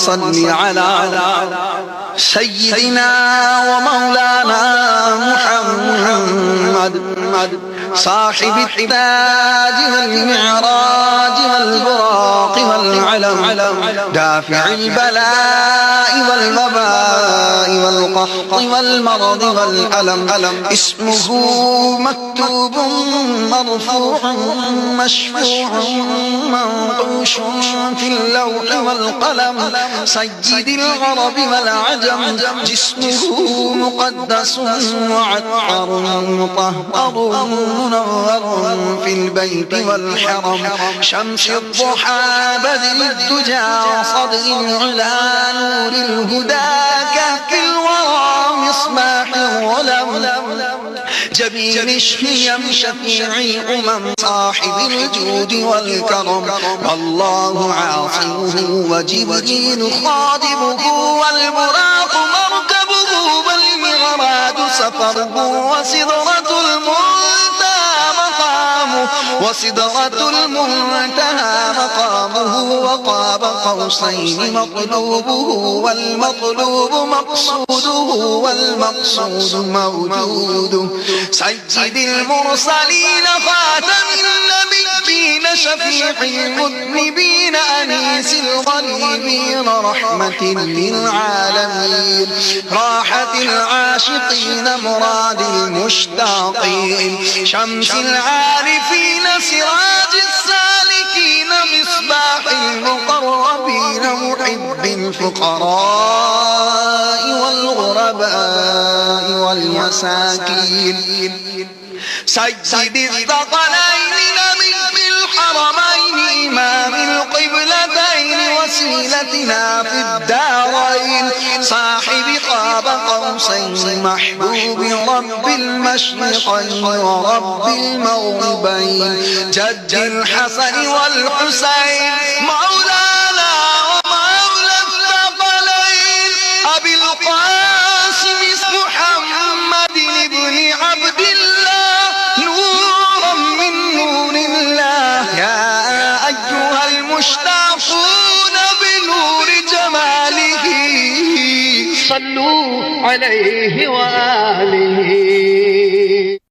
صل على سيدنا ومولانا محمد صاحب التاج والمعراج والبراق والعلم دافع البلاء والوباء والقحط والمرض والألم اسمه مكتوب مرفوع مشفوع منقوش في اللوح والقلم سيد العرب والعجم جسمه مقدس وعطر مطهر منور في البيت والحرم شمس الضحى بدر الدجى صدر العلا نور الهدى كهف الورى مصباح الظلم جبين الشيم شفيع الأمم صاحب الجود والكرم الله عاصمه وجبريل خادمه والبراق مركبه والمعراج سفره وسدرة المنتهى مقامه وقاب قوسين مطلوبه والمطلوب مقصوده والمقصود موجود سيد المرسلين خاتم النبيين شفيع المذنبين أنيس الغريبين رحمة للعالمين راحة العاشقين مراد المشتاقين شمس العارفين سراج السالكين مصباح المقربين محب الفقراء والغرباء والمساكين سيد الثقلين نبي الحرمين إمام القبلتين وسيلتنا في الدارين صاحب قاب قوسين محبوب رب المشرقين ورب المغربين جد الحسن والحسين مولانا ومولى الثقلين أبي القاسم محمد بن عبد الله نورا من نور الله يا أيها المشتاقون بنور جماله صلوا عليه وآله.